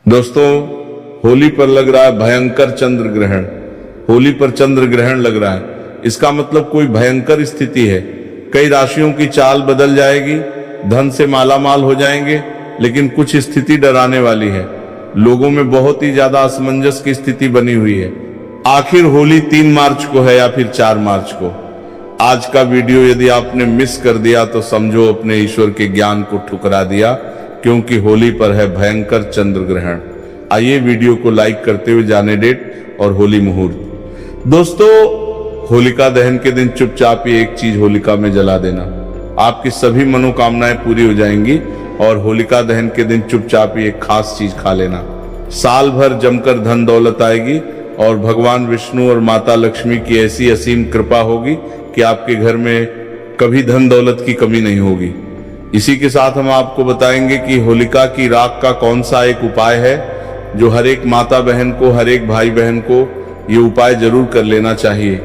दोस्तों, होली पर लग रहा है भयंकर चंद्र ग्रहण। होली पर चंद्र ग्रहण लग रहा है, इसका मतलब कोई भयंकर स्थिति है। कई राशियों की चाल बदल जाएगी, धन से मालामाल हो जाएंगे, लेकिन कुछ स्थिति डराने वाली है। लोगों में बहुत ही ज्यादा असमंजस की स्थिति बनी हुई है। आखिर होली 3 मार्च को है या फिर 4 मार्च को? आज का वीडियो यदि आपने मिस कर दिया तो समझो अपने ईश्वर के ज्ञान को ठुकरा दिया, क्योंकि होली पर है भयंकर चंद्र ग्रहण। आइए वीडियो को लाइक करते हुए जाने डेट और होली मुहूर्त। दोस्तों, होलिका दहन के दिन चुपचाप ही एक चीज होलिका में जला देना, आपकी सभी मनोकामनाएं पूरी हो जाएंगी। और होलिका दहन के दिन चुपचाप ही एक खास चीज खा लेना, साल भर जमकर धन दौलत आएगी और भगवान विष्णु और माता लक्ष्मी की ऐसी असीम कृपा होगी कि आपके घर में कभी धन दौलत की कमी नहीं होगी। इसी के साथ हम आपको बताएंगे कि होलिका की राख का कौन सा एक उपाय है जो हर एक माता बहन को, हर एक भाई बहन को ये उपाय जरूर कर लेना चाहिए।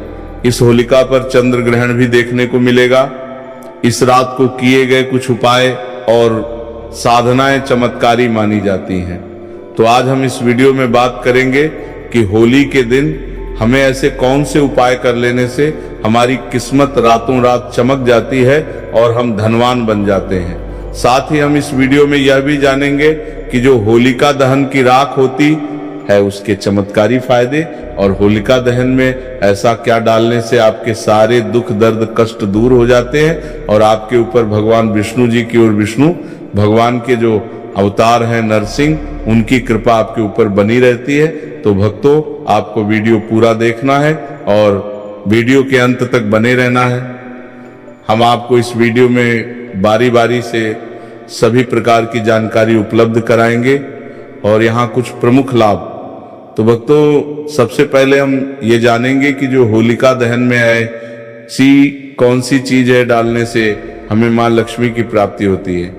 इस होलिका पर चंद्र ग्रहण भी देखने को मिलेगा। इस रात को किए गए कुछ उपाय और साधनाएं चमत्कारी मानी जाती हैं। तो आज हम इस वीडियो में बात करेंगे कि होली के दिन हमें ऐसे कौन से उपाय कर लेने से हमारी किस्मत रातों रात चमक जाती है और हम धनवान बन जाते हैं। साथ ही हम इस वीडियो में यह भी जानेंगे कि जो होलिका दहन की राख होती है उसके चमत्कारी फायदे, और होलिका दहन में ऐसा क्या डालने से आपके सारे दुख दर्द कष्ट दूर हो जाते हैं और आपके ऊपर भगवान विष्णु जी की, और विष्णु भगवान के जो अवतार हैं नरसिंह, उनकी कृपा आपके ऊपर बनी रहती है। तो भक्तों, आपको वीडियो पूरा देखना है और वीडियो के अंत तक बने रहना है। हम आपको इस वीडियो में बारी बारी से सभी प्रकार की जानकारी उपलब्ध कराएंगे और यहाँ कुछ प्रमुख लाभ। तो भक्तों, सबसे पहले हम ये जानेंगे कि जो होलिका दहन में है कौन सी चीज है डालने से हमें मां लक्ष्मी की प्राप्ति होती है।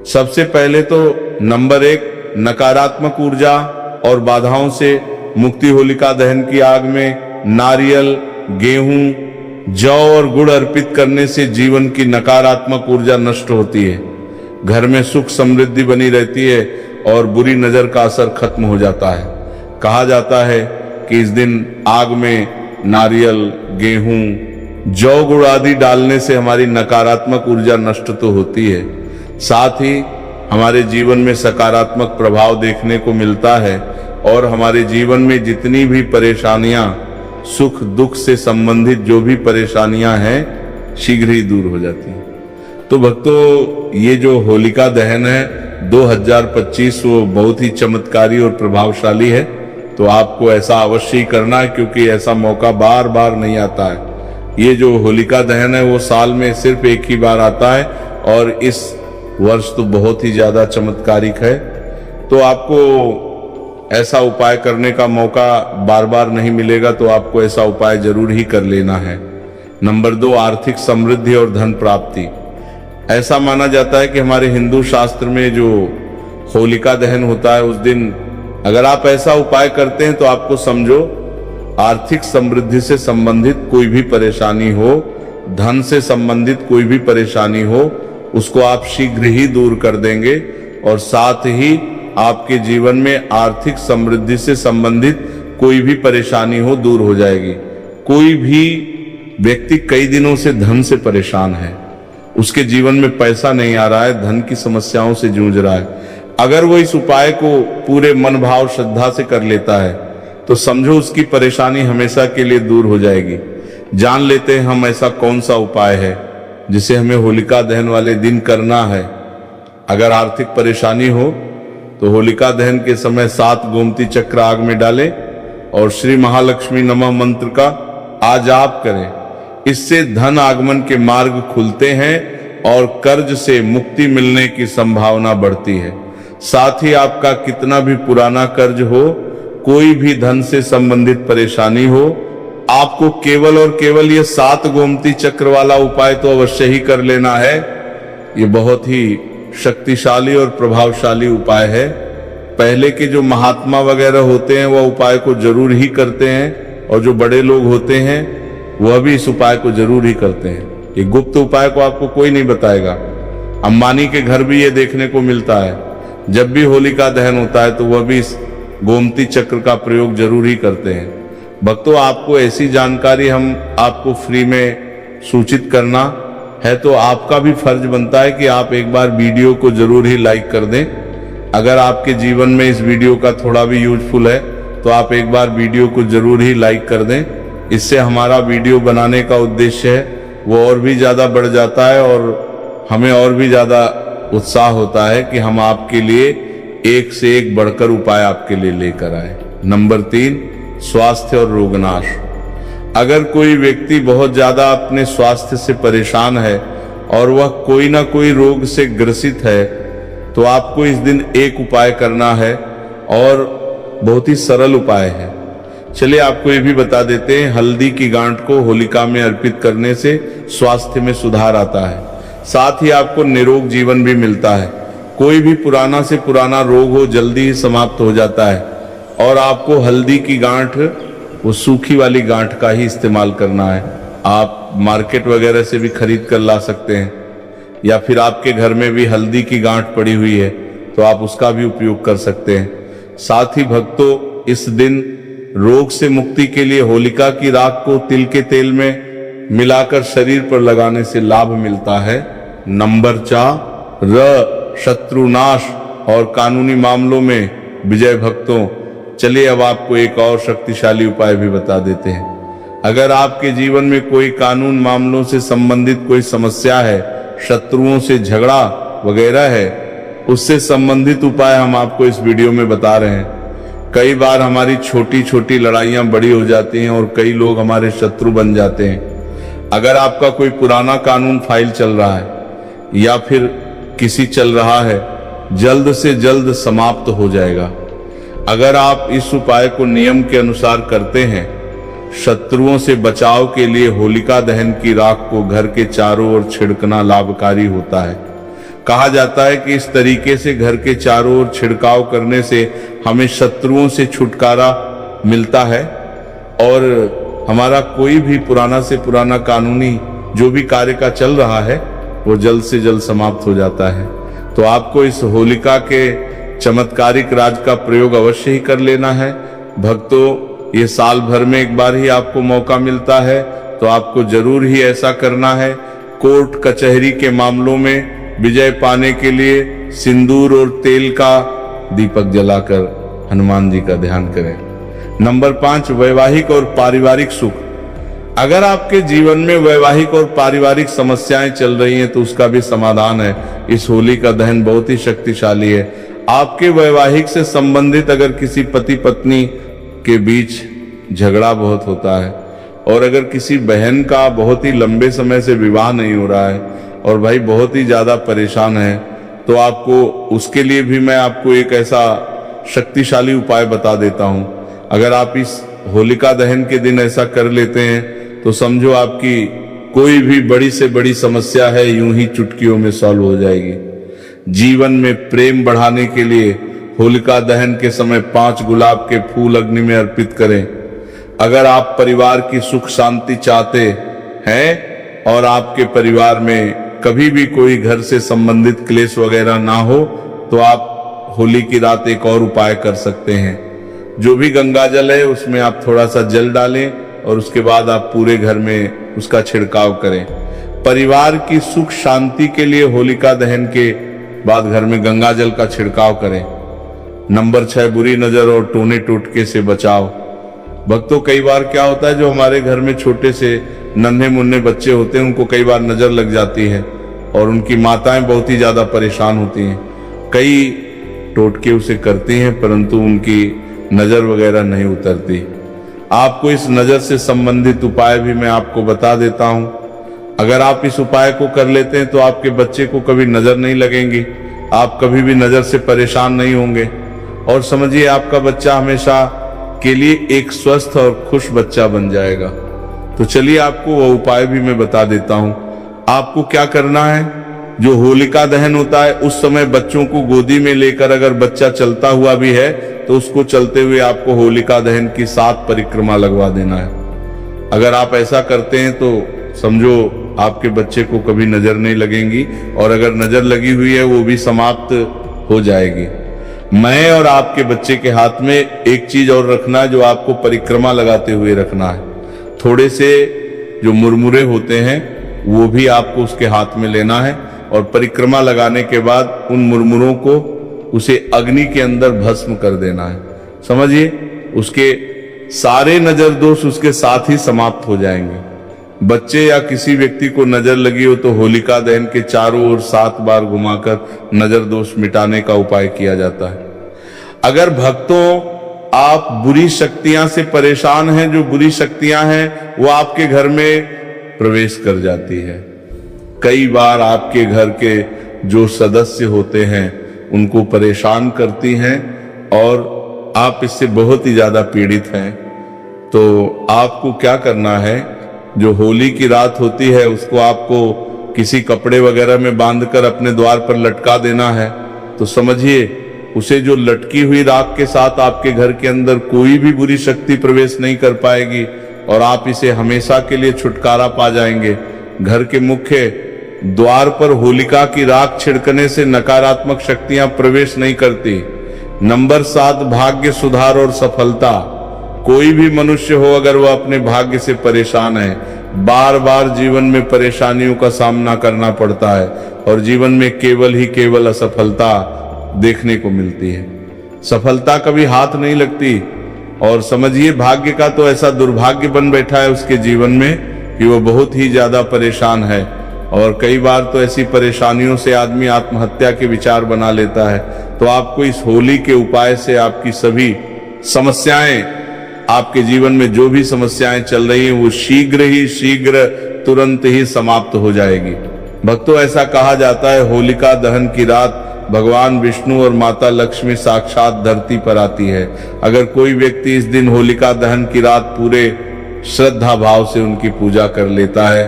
सबसे पहले तो नंबर 1, नकारात्मक ऊर्जा और बाधाओं से मुक्ति। होलिका दहन की आग में नारियल, गेहूं, जौ और गुड़ अर्पित करने से जीवन की नकारात्मक ऊर्जा नष्ट होती है, घर में सुख समृद्धि बनी रहती है और बुरी नजर का असर खत्म हो जाता है। कहा जाता है कि इस दिन आग में नारियल, गेहूं, जौ गुड़ आदि डालने से हमारी नकारात्मक ऊर्जा नष्ट तो होती है, साथ ही हमारे जीवन में सकारात्मक प्रभाव देखने को मिलता है और हमारे जीवन में जितनी भी परेशानियां, सुख दुख से संबंधित जो भी परेशानियां हैं, शीघ्र ही दूर हो जाती हैं। तो भक्तों, ये जो होलिका दहन है 2025 वो बहुत ही चमत्कारी और प्रभावशाली है। तो आपको ऐसा अवश्य ही करना है, क्योंकि ऐसा मौका बार बार नहीं आता है। ये जो होलिका दहन है वो साल में सिर्फ एक ही बार आता है और इस वर्ष तो बहुत ही ज्यादा चमत्कारिक है। तो आपको ऐसा उपाय करने का मौका बार बार नहीं मिलेगा, तो आपको ऐसा उपाय जरूर ही कर लेना है। नंबर 2, आर्थिक समृद्धि और धन प्राप्ति। ऐसा माना जाता है कि हमारे हिंदू शास्त्र में जो होलिका दहन होता है उस दिन अगर आप ऐसा उपाय करते हैं तो आपको समझो आर्थिक समृद्धि से संबंधित कोई भी परेशानी हो, धन से संबंधित कोई भी परेशानी हो, उसको आप शीघ्र ही दूर कर देंगे और साथ ही आपके जीवन में आर्थिक समृद्धि से संबंधित कोई भी परेशानी हो दूर हो जाएगी। कोई भी व्यक्ति कई दिनों से धन से परेशान है, उसके जीवन में पैसा नहीं आ रहा है, धन की समस्याओं से जूझ रहा है, अगर वो इस उपाय को पूरे मन भाव श्रद्धा से कर लेता है तो समझो उसकी परेशानी हमेशा के लिए दूर हो जाएगी। जान लेते हैं हम ऐसा कौन सा उपाय है जिसे हमें होलिका दहन वाले दिन करना है। अगर आर्थिक परेशानी हो तो होलिका दहन के समय 7 गोमती चक्र आग में डालें और श्री महालक्ष्मी नमः मंत्र का जाप करें। इससे धन आगमन के मार्ग खुलते हैं और कर्ज से मुक्ति मिलने की संभावना बढ़ती है। साथ ही आपका कितना भी पुराना कर्ज हो, कोई भी धन से संबंधित परेशानी हो, आपको केवल और केवल ये 7 गोमती चक्र वाला उपाय तो अवश्य ही कर लेना है। ये बहुत ही शक्तिशाली और प्रभावशाली उपाय है। पहले के जो महात्मा वगैरह होते हैं वह उपाय को जरूर ही करते हैं और जो बड़े लोग होते हैं वह भी इस उपाय को जरूर ही करते हैं। ये गुप्त उपाय को आपको कोई नहीं बताएगा। अंबानी के घर भी ये देखने को मिलता है। जब भी होलिका दहन होता है तो वह भी इस गोमती चक्र का प्रयोग जरूर ही करते हैं। भक्तों, आपको ऐसी जानकारी हम आपको फ्री में सूचित करना है तो आपका भी फर्ज बनता है कि आप एक बार वीडियो को जरूर ही लाइक कर दें। अगर आपके जीवन में इस वीडियो का थोड़ा भी यूजफुल है तो आप एक बार वीडियो को जरूर ही लाइक कर दें। इससे हमारा वीडियो बनाने का उद्देश्य है वो और भी ज़्यादा बढ़ जाता है और हमें और भी ज़्यादा उत्साह होता है कि हम आपके लिए एक से एक बढ़कर उपाय आपके लिए लेकर आए। नंबर 3, स्वास्थ्य और रोगनाश। अगर कोई व्यक्ति बहुत ज़्यादा अपने स्वास्थ्य से परेशान है और वह कोई ना कोई रोग से ग्रसित है तो आपको इस दिन एक उपाय करना है और बहुत ही सरल उपाय है। चलिए आपको ये भी बता देते हैं, हल्दी की गांठ को होलिका में अर्पित करने से स्वास्थ्य में सुधार आता है, साथ ही आपको निरोग जीवन भी मिलता है। कोई भी पुराना से पुराना रोग हो जल्दी ही समाप्त हो जाता है। और आपको हल्दी की गांठ, वो सूखी वाली गांठ का ही इस्तेमाल करना है। आप मार्केट वगैरह से भी खरीद कर ला सकते हैं या फिर आपके घर में भी हल्दी की गांठ पड़ी हुई है तो आप उसका भी उपयोग कर सकते हैं। साथ ही भक्तों, इस दिन रोग से मुक्ति के लिए होलिका की राख को तिल के तेल में मिलाकर शरीर पर लगाने से लाभ मिलता है। नंबर 4, शत्रुनाश और कानूनी मामलों में विजय। भक्तों, चलिए अब आपको एक और शक्तिशाली उपाय भी बता देते हैं। अगर आपके जीवन में कोई कानून मामलों से संबंधित कोई समस्या है, शत्रुओं से झगड़ा वगैरह है, उससे संबंधित उपाय हम आपको इस वीडियो में बता रहे हैं। कई बार हमारी छोटी छोटी लड़ाइयां बड़ी हो जाती हैं और कई लोग हमारे शत्रु बन जाते हैं। अगर आपका कोई पुराना कानून फाइल चल रहा है या फिर किसी चल रहा है, जल्द से जल्द समाप्त हो जाएगा। अगर आप इस उपाय को नियम के अनुसार करते हैं, शत्रुओं से बचाव के लिए होलिका दहन की राख को घर के चारों ओर छिड़कना लाभकारी होता है। कहा जाता है कि इस तरीके से घर के चारों ओर छिड़काव करने से हमें शत्रुओं से छुटकारा मिलता है और हमारा कोई भी पुराना से पुराना कानूनी जो भी कार्य का चल रहा है वो जल्द से जल्द समाप्त हो जाता है। तो आपको इस होलिका के चमत्कारिक राज का प्रयोग अवश्य ही कर लेना है। भक्तों, ये साल भर में एक बार ही आपको मौका मिलता है तो आपको जरूर ही ऐसा करना है। कोर्ट कचहरी के मामलों में विजय पाने के लिए सिंदूर और तेल का दीपक जलाकर हनुमान जी का ध्यान करें। नंबर 5, वैवाहिक और पारिवारिक सुख। अगर आपके जीवन में वैवाहिक और पारिवारिक समस्याएं चल रही हैं तो उसका भी समाधान है। इस होलिका दहन बहुत ही शक्तिशाली है। आपके वैवाहिक से संबंधित अगर किसी पति पत्नी के बीच झगड़ा बहुत होता है और अगर किसी बहन का बहुत ही लंबे समय से विवाह नहीं हो रहा है और भाई बहुत ही ज्यादा परेशान है, तो आपको उसके लिए भी मैं आपको एक ऐसा शक्तिशाली उपाय बता देता हूं। अगर आप इस होलिका दहन के दिन ऐसा कर लेते हैं तो समझो आपकी कोई भी बड़ी से बड़ी समस्या है यूं ही चुटकियों में सॉल्व हो जाएगी। जीवन में प्रेम बढ़ाने के लिए होलिका दहन के समय 5 गुलाब के फूल अग्नि में अर्पित करें। अगर आप परिवार की सुख शांति चाहते हैं और आपके परिवार में कभी भी कोई घर से संबंधित क्लेश वगैरह ना हो तो आप होली की रात एक और उपाय कर सकते हैं। जो भी गंगा जल है उसमें आप थोड़ा सा जल डालें और उसके बाद आप पूरे घर में उसका छिड़काव करें। परिवार की सुख शांति के लिए होलिका दहन के बाद घर में गंगा जल का छिड़काव करें। नंबर 6, बुरी नजर और टोने टोटके से बचाव। भक्तों, कई बार क्या होता है, जो हमारे घर में छोटे से नन्हे मुन्ने बच्चे होते हैं उनको कई बार नजर लग जाती है और उनकी माताएं बहुत ही ज्यादा परेशान होती हैं। कई टोटके उसे करती हैं परंतु उनकी नजर वगैरह नहीं उतरती। आपको इस नजर से संबंधित उपाय भी मैं आपको बता देता हूं। अगर आप इस उपाय को कर लेते हैं तो आपके बच्चे को कभी नजर नहीं लगेंगी, आप कभी भी नजर से परेशान नहीं होंगे और समझिए आपका बच्चा हमेशा के लिए एक स्वस्थ और खुश बच्चा बन जाएगा। तो चलिए आपको वो उपाय भी मैं बता देता हूं। आपको क्या करना है, जो होलिका दहन होता है उस समय बच्चों को गोदी में लेकर अगर बच्चा चलता हुआ भी है तो उसको चलते हुए आपको होलिका दहन की 7 परिक्रमा लगवा देना है। अगर आप ऐसा करते हैं तो समझो आपके बच्चे को कभी नजर नहीं लगेंगी और अगर नजर लगी हुई है वो भी समाप्त हो जाएगी। मैं और आपके बच्चे के हाथ में एक चीज और रखना है जो आपको परिक्रमा लगाते हुए रखना है। थोड़े से जो मुरमुरे होते हैं वो भी आपको उसके हाथ में लेना है और परिक्रमा लगाने के बाद उन मुरमुरों को उसे अग्नि के अंदर भस्म कर देना है। समझिए, उसके सारे नजर दोष उसके साथ ही समाप्त हो जाएंगे। बच्चे या किसी व्यक्ति को नजर लगी हो तो होलिका दहन के चारों ओर 7 बार घुमाकर नजर दोष मिटाने का उपाय किया जाता है। अगर भक्तों आप बुरी शक्तियां से परेशान हैं, जो बुरी शक्तियां हैं वो आपके घर में प्रवेश कर जाती है। कई बार आपके घर के जो सदस्य होते हैं उनको परेशान करती हैं और आप इससे बहुत ही ज्यादा पीड़ित हैं। तो आपको क्या करना है, जो होली की रात होती है उसको आपको किसी कपड़े वगैरह में बांधकर अपने द्वार पर लटका देना है। तो समझिए, उसे जो लटकी हुई राख के साथ आपके घर के अंदर कोई भी बुरी शक्ति प्रवेश नहीं कर पाएगी और आप इसे हमेशा के लिए छुटकारा पा जाएंगे। घर के मुख्य द्वार पर होलिका की राख छिड़कने से नकारात्मक शक्तियां प्रवेश नहीं करती। नंबर 7, भाग्य सुधार और सफलता। कोई भी मनुष्य हो, अगर वह अपने भाग्य से परेशान है, बार बार जीवन में परेशानियों का सामना करना पड़ता है और जीवन में केवल ही केवल असफलता देखने को मिलती है। सफलता कभी हाथ नहीं लगती और समझिए, भाग्य का तो ऐसा दुर्भाग्य बन बैठा है उसके जीवन में कि वो बहुत ही ज्यादा परेशान है और कई बार तो ऐसी परेशानियों से आदमी आत्महत्या के विचार बना लेता है। तो आपको इस होली के उपाय से आपकी सभी समस्याएं, आपके जीवन में जो भी समस्याएं चल रही हैं वो शीघ्र तुरंत ही समाप्त हो जाएगी। भक्तों, ऐसा कहा जाता है होलिका दहन की रात भगवान विष्णु और माता लक्ष्मी साक्षात धरती पर आती है। अगर कोई व्यक्ति इस दिन होलिका दहन की रात पूरे श्रद्धा भाव से उनकी पूजा कर लेता है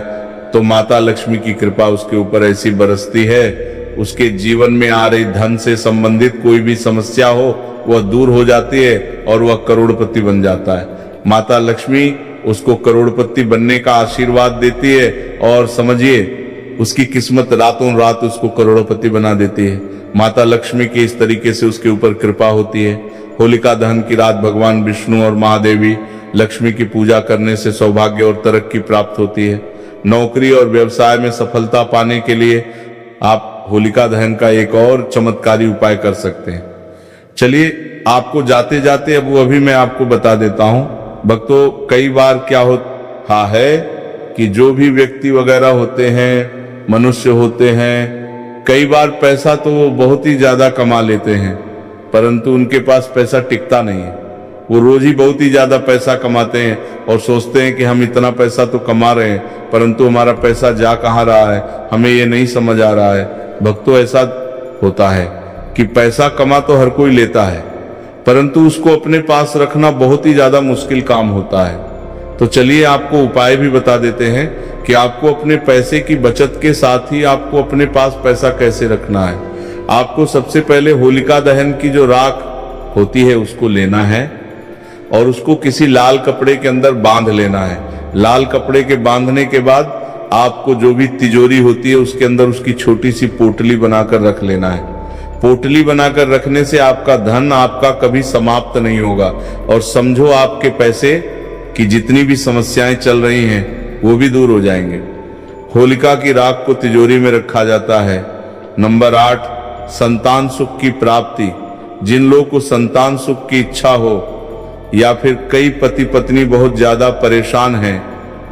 तो माता लक्ष्मी की कृपा उसके ऊपर ऐसी बरसती है, उसके जीवन में आ रही धन से संबंधित कोई भी समस्या हो वह दूर हो जाती है और वह करोड़पति बन जाता है। माता लक्ष्मी उसको करोड़पति बनने का आशीर्वाद देती है और समझिए, उसकी किस्मत रातों रात उसको करोड़पति बना देती है। माता लक्ष्मी की इस तरीके से उसके ऊपर कृपा होती है। होलिका दहन की रात भगवान विष्णु और महादेवी लक्ष्मी की पूजा करने से सौभाग्य और तरक्की प्राप्त होती है। नौकरी और व्यवसाय में सफलता पाने के लिए आप होलिका दहन का एक और चमत्कारी उपाय कर सकते हैं। चलिए, आपको जाते जाते अब अभी मैं आपको बता देता हूं। भक्तों, कई बार क्या होता है कि जो भी व्यक्ति वगैरह होते हैं, मनुष्य होते हैं, कई बार पैसा तो वो बहुत ही ज्यादा कमा लेते हैं परंतु उनके पास पैसा टिकता नहीं है। वो रोज ही बहुत ही ज्यादा पैसा कमाते हैं और सोचते हैं कि हम इतना पैसा तो कमा रहे हैं परंतु हमारा पैसा जा कहाँ रहा है, हमें ये नहीं समझ आ रहा है। भक्तों, ऐसा होता है कि पैसा कमा तो हर कोई लेता है परंतु उसको अपने पास रखना बहुत ही ज्यादा मुश्किल काम होता है। तो चलिए, आपको उपाय भी बता देते हैं कि आपको अपने पैसे की बचत के साथ ही आपको अपने पास पैसा कैसे रखना है। आपको सबसे पहले होलिका दहन की जो राख होती है उसको लेना है और उसको किसी लाल कपड़े के अंदर बांध लेना है। लाल कपड़े के बांधने के बाद आपको जो भी तिजोरी होती है उसके अंदर उसकी छोटी सी पोटली बनाकर रख लेना है। पोटली बनाकर रखने से आपका धन आपका कभी समाप्त नहीं होगा और समझो, आपके पैसे की जितनी भी समस्याएं चल रही हैं वो भी दूर हो जाएंगे। होलिका की राख को तिजोरी में रखा जाता है। नंबर 8, संतान सुख की प्राप्ति। जिन लोगों को संतान सुख की इच्छा हो या फिर कई पति पत्नी बहुत ज्यादा परेशान हैं,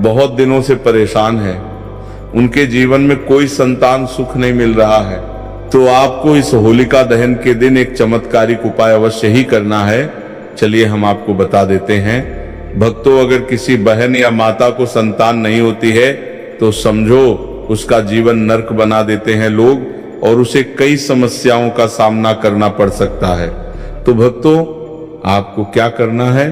बहुत दिनों से परेशान हैं, उनके जीवन में कोई संतान सुख नहीं मिल रहा है, तो आपको इस होलिका दहन के दिन एक चमत्कारिक उपाय अवश्य ही करना है। चलिए, हम आपको बता देते हैं। भक्तों, अगर किसी बहन या माता को संतान नहीं होती है तो समझो उसका जीवन नरक बना देते हैं लोग और उसे कई समस्याओं का सामना करना पड़ सकता है। तो भक्तों, आपको क्या करना है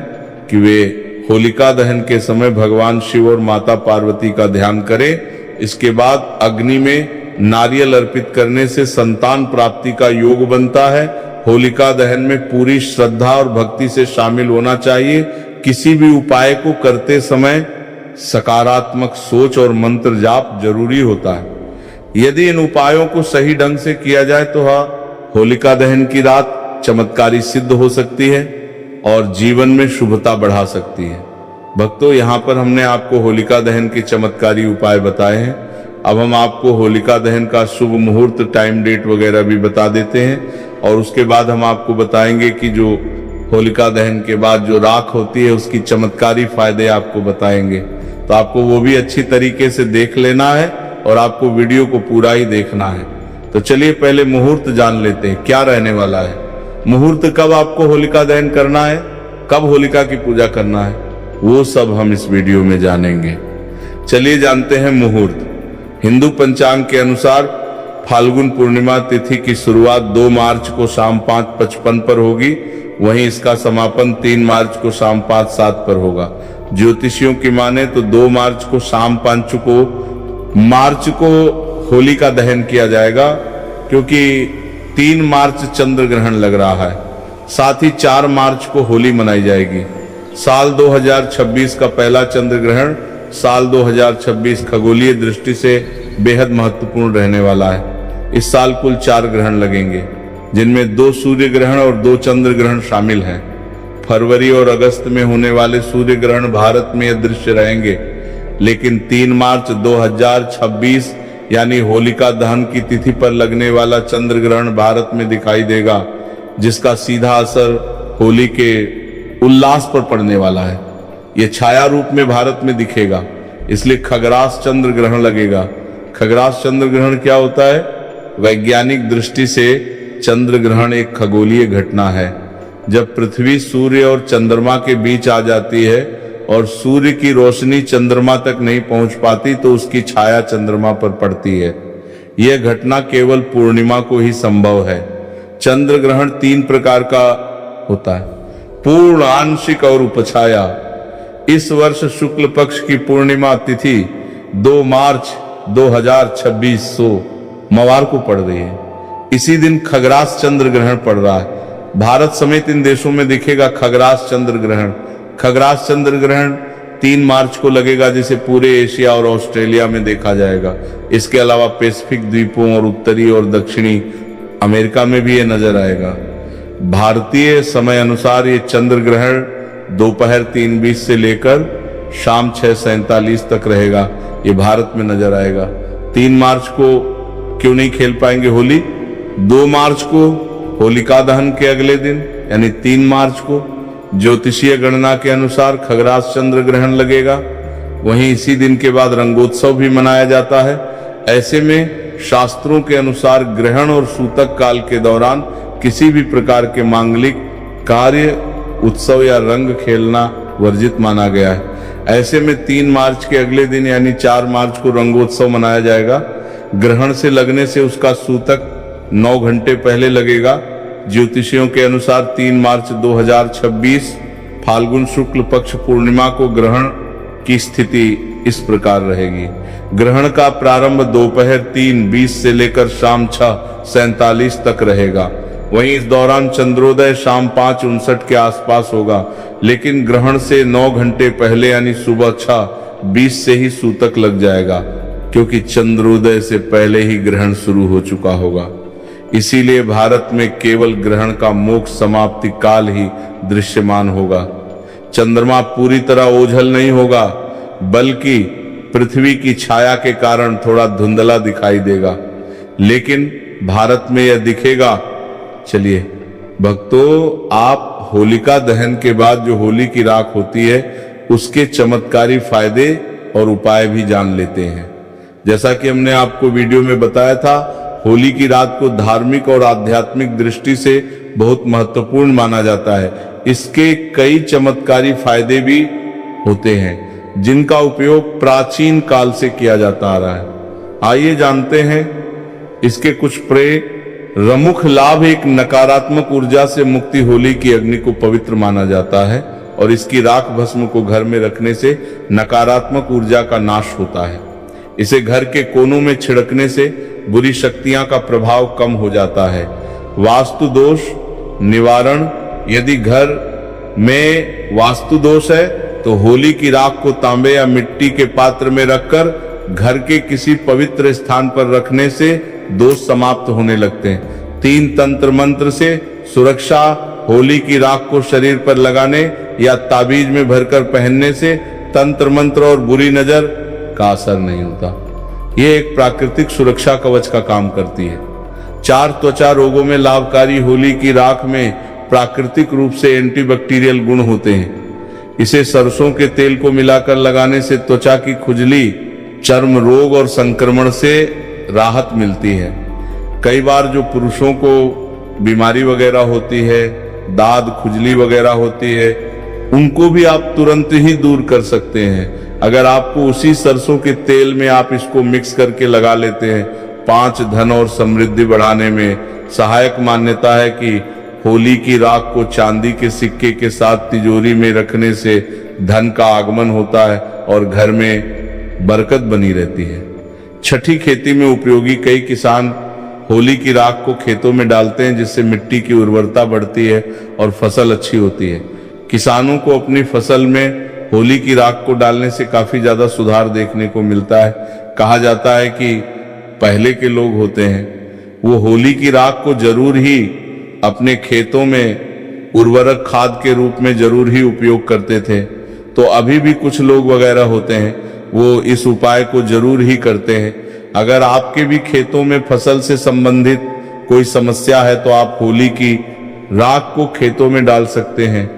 कि वे होलिका दहन के समय भगवान शिव और माता पार्वती का ध्यान करें। इसके बाद अग्नि में नारियल अर्पित करने से संतान प्राप्ति का योग बनता है। होलिका दहन में पूरी श्रद्धा और भक्ति से शामिल होना चाहिए। किसी भी उपाय को करते समय सकारात्मक सोच और मंत्र जाप जरूरी होता है। यदि इन उपायों को सही ढंग से किया जाए तो होलिका दहन की रात चमत्कारी सिद्ध हो सकती है और जीवन में शुभता बढ़ा सकती है। भक्तों, यहाँ पर हमने आपको होलिका दहन के चमत्कारी उपाय बताए हैं। अब हम आपको होलिका दहन का शुभ मुहूर्त, टाइम, डेट वगैरह भी बता देते हैं और उसके बाद हम आपको बताएंगे कि जो होलिका दहन के बाद जो राख होती है उसकी चमत्कारी फायदे आपको बताएंगे। तो आपको वो भी अच्छी तरीके से देख लेना है और आपको वीडियो को पूरा ही देखना है। तो चलिए पहले मुहूर्त जान लेते हैं क्या रहने वाला है। मुहूर्त कब आपको होलिका दहन करना है, कब होलिका की पूजा करना है, वो सब हम इस वीडियो में जानेंगे। चलिए जानते हैं मुहूर्त। हिंदू पंचांग के अनुसार फाल्गुन पूर्णिमा तिथि की शुरुआत 2 मार्च को शाम 5:55 पर होगी, वहीं इसका समापन 3 मार्च को शाम 5:07 पर होगा। ज्योतिषियों की माने तो 2 मार्च को शाम 5 को होलिका दहन किया जाएगा, क्योंकि 3 मार्च चंद्र ग्रहण लग रहा है। साथ ही 4 मार्च को होली मनाई जाएगी। साल 2026 का पहला चंद्र ग्रहण साल 2026 खगोलीय दृष्टि से बेहद महत्वपूर्ण रहने वाला है। इस साल कुल 4 ग्रहण लगेंगे, जिनमें 2 सूर्य ग्रहण और 2 चंद्र ग्रहण शामिल हैं। फरवरी और अगस्त में होने वाले सूर्य ग्रहण भारत में अदृश्य रहेंगे, लेकिन 3 मार्च 2026 यानी होलिका दहन की तिथि पर लगने वाला चंद्र ग्रहण भारत में दिखाई देगा, जिसका सीधा असर होली के उल्लास पर पड़ने वाला है। यह छाया रूप में भारत में दिखेगा, इसलिए खग्रास चंद्र ग्रहण लगेगा। खग्रास चंद्र ग्रहण क्या होता है? वैज्ञानिक दृष्टि से चंद्र ग्रहण एक खगोलीय घटना है, जब पृथ्वी, सूर्य और चंद्रमा के बीच आ जाती है और सूर्य की रोशनी चंद्रमा तक नहीं पहुंच पाती तो उसकी छाया चंद्रमा पर पड़ती है। यह घटना केवल पूर्णिमा को ही संभव है। चंद्र ग्रहण 3 प्रकार का होता है: पूर्ण, आंशिक और उपछाया। इस वर्ष शुक्ल पक्ष की पूर्णिमा तिथि 2 मार्च 2026 सोमवार को पड़ रही है। इसी दिन खग्रास चंद्र ग्रहण पड़ रहा है। भारत समेत इन देशों में दिखेगा खग्रास चंद्र ग्रहण। खग्रास चंद्र ग्रहण 3 मार्च को लगेगा, जिसे पूरे एशिया और ऑस्ट्रेलिया में देखा जाएगा। इसके अलावा पैसिफिक द्वीपों और उत्तरी और दक्षिणी अमेरिका में भी ये नजर आएगा। भारतीय समय अनुसार ये चंद्र ग्रहण दोपहर 3:20 से लेकर शाम 6:47 तक रहेगा। ये भारत में नजर आएगा। 3 मार्च को क्यों नहीं खेल पाएंगे होली? 2 मार्च को होलिका दहन के अगले दिन यानी 3 मार्च को ज्योतिषीय गणना के अनुसार खग्रास चंद्र ग्रहण लगेगा। वहीं इसी दिन के बाद रंगोत्सव भी मनाया जाता है। ऐसे में शास्त्रों के अनुसार ग्रहण और सूतक काल के दौरान किसी भी प्रकार के मांगलिक कार्य, उत्सव या रंग खेलना वर्जित माना गया है। ऐसे में 3 मार्च के अगले दिन यानी 4 मार्च को रंगोत्सव मनाया जाएगा। ग्रहण से लगने से उसका सूतक 9 घंटे पहले लगेगा। ज्योतिषियों के अनुसार 3 मार्च 2026 फाल्गुन शुक्ल पक्ष पूर्णिमा को ग्रहण की स्थिति इस प्रकार रहेगी। ग्रहण का प्रारंभ दोपहर 3:20 से लेकर शाम 6:47 तक रहेगा। वहीं इस दौरान चंद्रोदय शाम 5:59 के आसपास होगा, लेकिन ग्रहण से 9 घंटे पहले यानी सुबह 6:20 से ही सूतक लग जाएगा, क्योंकि चंद्रोदय से पहले ही ग्रहण शुरू हो चुका होगा। इसीलिए भारत में केवल ग्रहण का मोक्ष समाप्ति काल ही दृश्यमान होगा। चंद्रमा पूरी तरह ओझल नहीं होगा, बल्कि पृथ्वी की छाया के कारण थोड़ा धुंधला दिखाई देगा, लेकिन भारत में यह दिखेगा। चलिए भक्तों, आप होलिका दहन के बाद जो होली की राख होती है उसके चमत्कारी फायदे और उपाय भी जान लेते हैं। जैसा कि हमने आपको वीडियो में बताया था, होली की रात को धार्मिक और आध्यात्मिक दृष्टि से बहुत महत्वपूर्ण माना जाता है। इसके कई चमत्कारी फायदे भी होते हैं, जिनका उपयोग प्राचीन काल से किया जाता आ रहा है। आइए जानते हैं इसके कुछ प्रमुख लाभ। एक, नकारात्मक ऊर्जा से मुक्ति। होली की अग्नि को पवित्र माना जाता है और इसकी राख भस्म को घर में रखने से नकारात्मक ऊर्जा का नाश होता है। इसे घर के कोनों में छिड़कने से बुरी शक्तियां का प्रभाव कम हो जाता है। वास्तु दोष निवारण। यदि घर में वास्तु दोष है तो होली की राख को तांबे या मिट्टी के पात्र में रखकर घर के किसी पवित्र स्थान पर रखने से दोष समाप्त होने लगते हैं। 3 तंत्र मंत्र से सुरक्षा होली की राख को शरीर पर लगाने या ताबीज में भरकर पहनने से तंत्र मंत्र और बुरी नजर का असर नहीं होता। ये एक प्राकृतिक सुरक्षा कवच का काम करती है। 4 त्वचा रोगों में लाभकारी होली की राख में प्राकृतिक रूप से एंटीबैक्टीरियल गुण होते हैं। इसे सरसों के तेल को मिलाकर लगाने से त्वचा की खुजली, चर्म रोग और संक्रमण से राहत मिलती है। कई बार जो पुरुषों को बीमारी वगैरह होती है, दाद खुजली वगैरह होती है, उनको भी आप तुरंत ही दूर कर सकते हैं अगर आपको उसी सरसों के तेल में आप इसको मिक्स करके लगा लेते हैं। 5 धन और समृद्धि बढ़ाने में सहायक मान्यता है कि होली की राख को चांदी के सिक्के के साथ तिजोरी में रखने से धन का आगमन होता है और घर में बरकत बनी रहती है। छठी खेती में उपयोगी कई किसान होली की राख को खेतों में डालते हैं, जिससे मिट्टी की उर्वरता बढ़ती है और फसल अच्छी होती है। किसानों को अपनी फसल में होली की राख को डालने से काफी ज्यादा सुधार देखने को मिलता है। कहा जाता है कि पहले के लोग होते हैं वो होली की राख को जरूर ही अपने खेतों में उर्वरक खाद के रूप में जरूर ही उपयोग करते थे। तो अभी भी कुछ लोग वगैरह होते हैं वो इस उपाय को जरूर ही करते हैं। अगर आपके भी खेतों में फसल से संबंधित कोई समस्या है तो आप होली की राख को खेतों में डाल सकते हैं।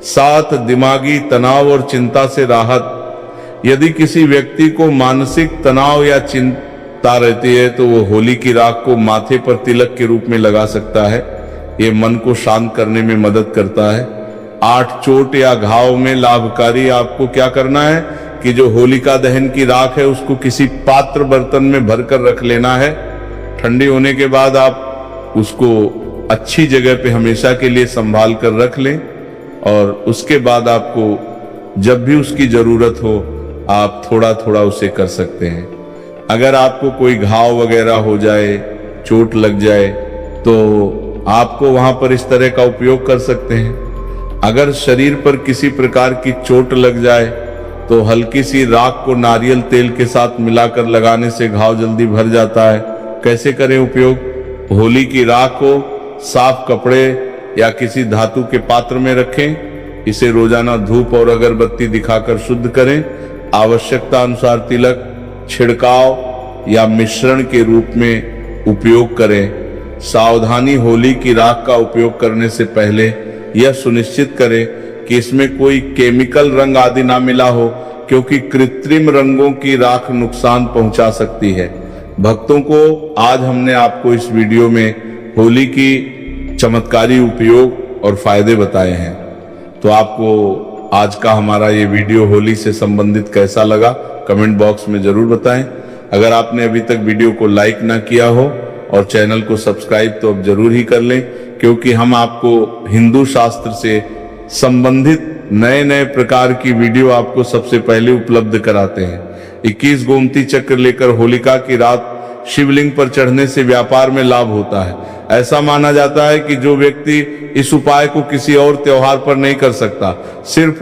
7 दिमागी तनाव और चिंता से राहत। यदि किसी व्यक्ति को मानसिक तनाव या चिंता रहती है तो वो होली की राख को माथे पर तिलक के रूप में लगा सकता है। ये मन को शांत करने में मदद करता है। 8 चोट या घाव में लाभकारी। आपको क्या करना है कि जो होलिका दहन की राख है उसको किसी पात्र बर्तन में भरकर रख लेना है। ठंडी होने के बाद आप उसको अच्छी जगह पे हमेशा के लिए संभाल कर रख लें और उसके बाद आपको जब भी उसकी जरूरत हो आप थोड़ा थोड़ा उसे कर सकते हैं। अगर आपको कोई घाव वगैरह हो जाए, चोट लग जाए तो आपको वहां पर इस तरह का उपयोग कर सकते हैं। अगर शरीर पर किसी प्रकार की चोट लग जाए तो हल्की सी राख को नारियल तेल के साथ मिलाकर लगाने से घाव जल्दी भर जाता है। कैसे करें उपयोग? होली की राख को साफ कपड़े या किसी धातु के पात्र में रखें। इसे रोजाना धूप और अगरबत्ती दिखाकर शुद्ध करें। आवश्यकता अनुसार तिलक, छिड़काव या मिश्रण के रूप में उपयोग करें। सावधानी, होली की राख का उपयोग करने से पहले यह सुनिश्चित करें कि इसमें कोई केमिकल रंग आदि ना मिला हो, क्योंकि कृत्रिम रंगों की राख नुकसान पहुंचा सकती है। भक्तों को आज हमने आपको इस वीडियो में होली की चमत्कारी उपयोग और फायदे बताए हैं। तो आपको आज का हमारा ये वीडियो होली से संबंधित कैसा लगा कमेंट बॉक्स में जरूर बताएं। अगर आपने अभी तक वीडियो को लाइक ना किया हो और चैनल को सब्सक्राइब तो अब जरूर ही कर लें, क्योंकि हम आपको हिंदू शास्त्र से संबंधित नए नए प्रकार की वीडियो आपको सबसे पहले उपलब्ध कराते हैं। 21 गोमती चक्र लेकर होलिका की रात शिवलिंग पर चढ़ने से व्यापार में लाभ होता है। ऐसा माना जाता है कि जो व्यक्ति इस उपाय को किसी और त्योहार पर नहीं कर सकता, सिर्फ